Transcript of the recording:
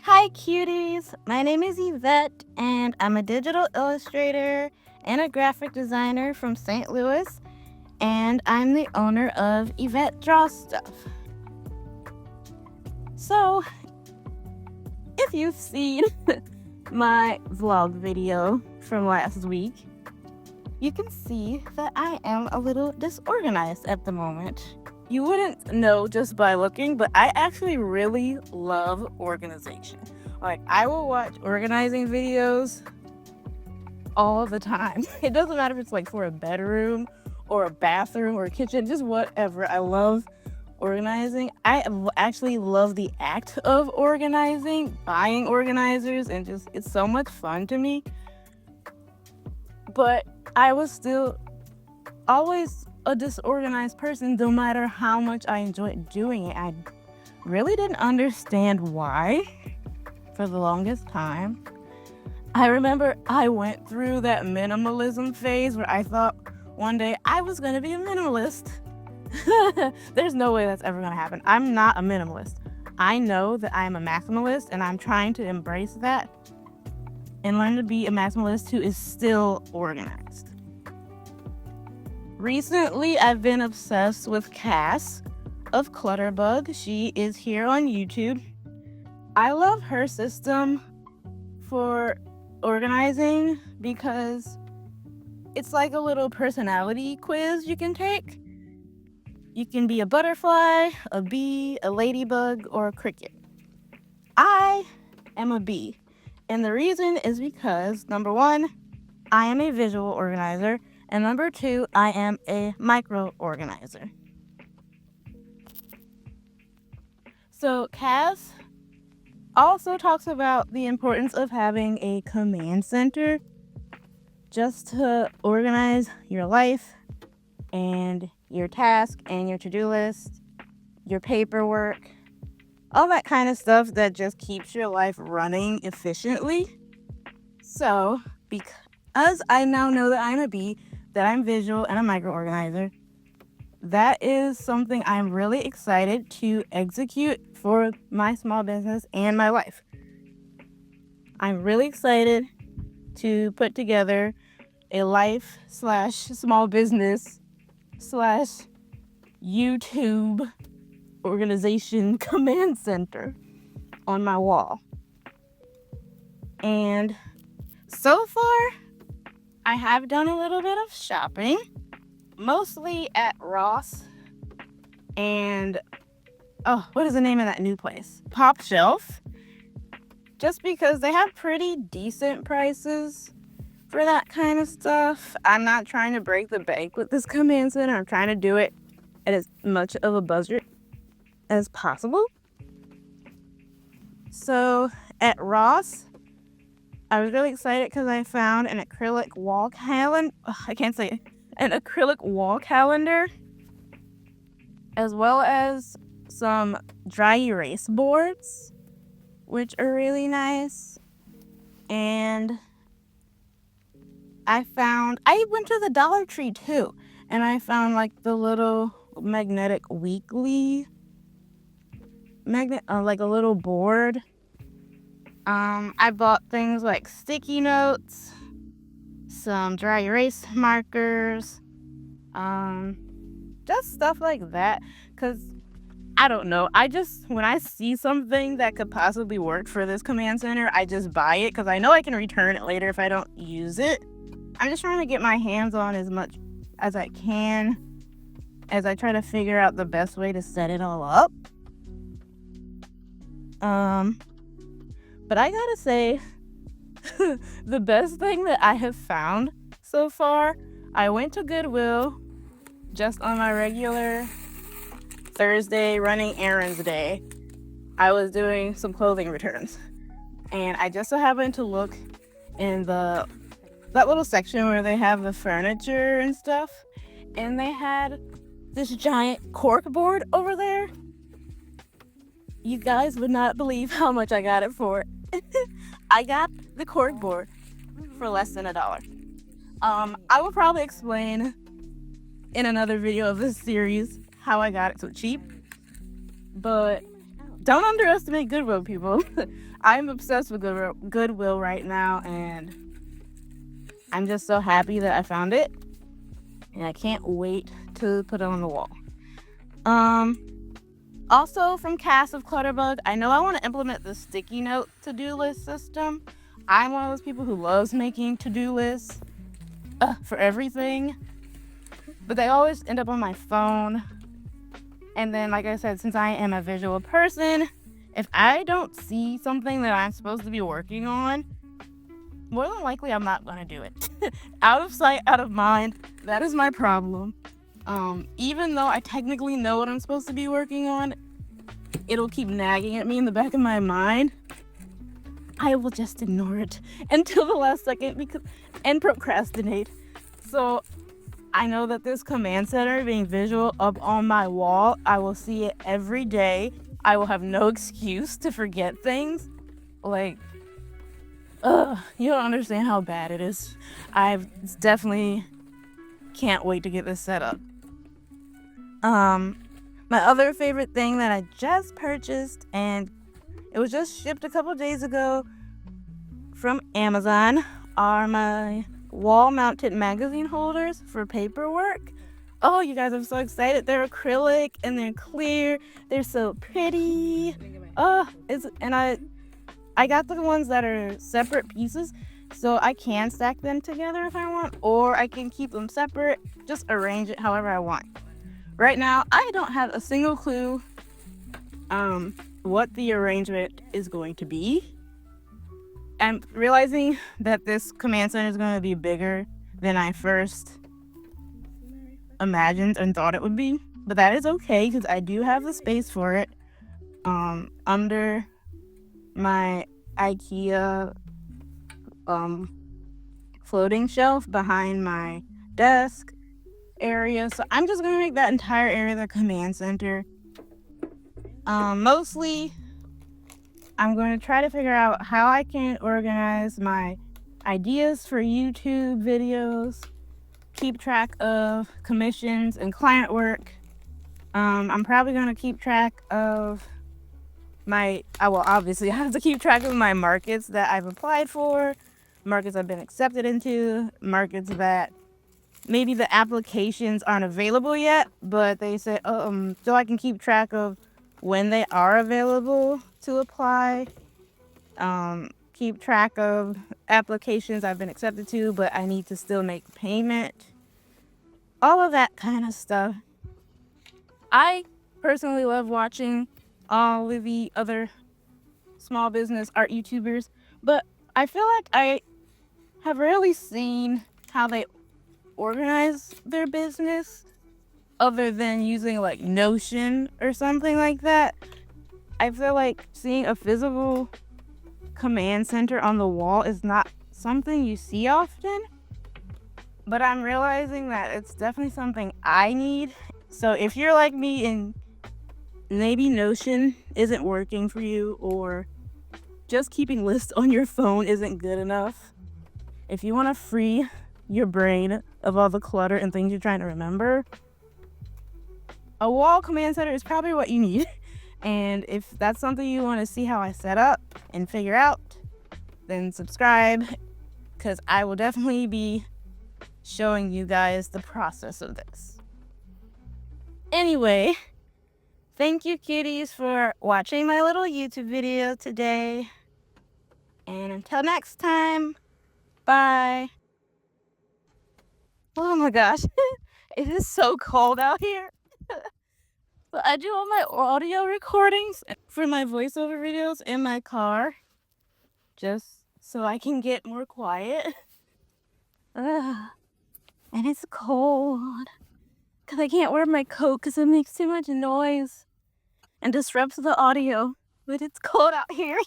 Hi cuties, my name is Yvette and I'm a digital illustrator and a graphic designer from St. Louis, and I'm the owner of Yvette Draws Stuff. So, if you've seen my vlog video from last week, you can see that I am a little disorganized at the moment. You wouldn't know just by looking, but I actually really love organization. Like, I will watch organizing videos all the time. It doesn't matter if it's like for a bedroom or a bathroom or a kitchen, just whatever. I love organizing. I actually love the act of organizing, buying organizers, and just it's so much fun to me. But I was still always a disorganized person, no matter how much I enjoyed doing it. I really didn't understand why for the longest time. I remember I went through that minimalism phase where I thought one day I was going to be a minimalist. There's no way that's ever going to happen. I'm not a minimalist. I know that I'm a maximalist, and I'm trying to embrace that and learn to be a maximalist who is still organized. Recently, I've been obsessed with Cass of Clutterbug. She is here on YouTube. I love her system for organizing because it's like a little personality quiz you can take. You can be a butterfly, a bee, a ladybug, or a cricket. I am a bee, and the reason is because, number one, I am a visual organizer, and number two, I am a micro organizer. So Cass also talks about the importance of having a command center just to organize your life and your task and your to-do list, your paperwork, all that kind of stuff that just keeps your life running efficiently. So, because I now know that I'm a bee, that I'm visual and a micro organizer, that is something I'm really excited to execute for my small business and my life. I'm really excited to put together a life/small business/YouTube organization command center on my wall. And so far, I have done a little bit of shopping, mostly at Ross and, what is the name of that new place? Pop Shelf. Just because they have pretty decent prices for that kind of stuff. I'm not trying to break the bank with this command center. I'm trying to do it at as much of a budget as possible. So at Ross, I was really excited because I found an acrylic wall calendar. An acrylic wall calendar, as well as some dry erase boards, which are really nice. And I went to the Dollar Tree too, and I found like the little magnetic weekly magnet, like a little board. I bought things like sticky notes, some dry erase markers, just stuff like that, because I don't know, when I see something that could possibly work for this command center, I just buy it because I know I can return it later if I don't use it. I'm just trying to get my hands on as much as I can as I try to figure out the best way to set it all up. But I gotta say, the best thing that I have found so far, I went to Goodwill just on my regular Thursday running errands day. I was doing some clothing returns, and I just so happened to look in that little section where they have the furniture and stuff, and they had this giant cork board over there. You guys would not believe how much I got it for. I got the cork board for less than $1. I will probably explain in another video of this series how I got it so cheap, but don't underestimate Goodwill, people. I'm obsessed with Goodwill right now, and I'm just so happy that I found it, and I can't wait to put it on the wall. Also from Cass of Clutterbug, I know I want to implement the sticky note to-do list system. I'm one of those people who loves making to-do lists for everything, but they always end up on my phone. And then, like I said, since I am a visual person, if I don't see something that I'm supposed to be working on, more than likely I'm not going to do it. Out of sight, out of mind. That is my problem. Even though I technically know what I'm supposed to be working on, it'll keep nagging at me in the back of my mind. I will just ignore it until the last second and procrastinate. So I know that this command center being visual up on my wall, I will see it every day. I will have no excuse to forget things. Like, you don't understand how bad it is. I definitely can't wait to get this set up. My other favorite thing that I just purchased, and it was just shipped a couple days ago from Amazon, are my wall-mounted magazine holders for paperwork. Oh, you guys, I'm so excited. They're acrylic and they're clear. They're so pretty. I got the ones that are separate pieces, so I can stack them together if I want, or I can keep them separate, just arrange it however I want. Right now, I don't have a single clue what the arrangement is going to be. I'm realizing that this command center is going to be bigger than I first imagined and thought it would be, but that is okay because I do have the space for it under my IKEA floating shelf behind my desk area. So I'm just gonna make that entire area the command center. Mostly I'm going to try to figure out how I can organize my ideas for YouTube videos, keep track of commissions and client work. I'm probably going to keep track of I will obviously have to keep track of my markets that I've applied for, markets I've been accepted into, markets that maybe the applications aren't available yet, but they say, so I can keep track of when they are available to apply. Keep track of applications I've been accepted to, but I need to still make payment. All of that kind of stuff. I personally love watching all of the other small business art YouTubers, but I feel like I have rarely seen how they organize their business other than using like Notion or something like that. I feel like seeing a physical command center on the wall is not something you see often, but I'm realizing that it's definitely something I need. So if you're like me and maybe Notion isn't working for you, or just keeping lists on your phone isn't good enough, if you want to free your brain of all the clutter and things you're trying to remember, a wall command center is probably what you need. And if that's something you want to see how I set up and figure out, then subscribe, because I will definitely be showing you guys the process of this. Anyway, thank you, kitties, for watching my little YouTube video today. And until next time, bye. Oh my gosh, it is so cold out here. But I do all my audio recordings for my voiceover videos in my car, just so I can get more quiet. And it's cold, because I can't wear my coat because it makes too much noise and disrupts the audio. But it's cold out here.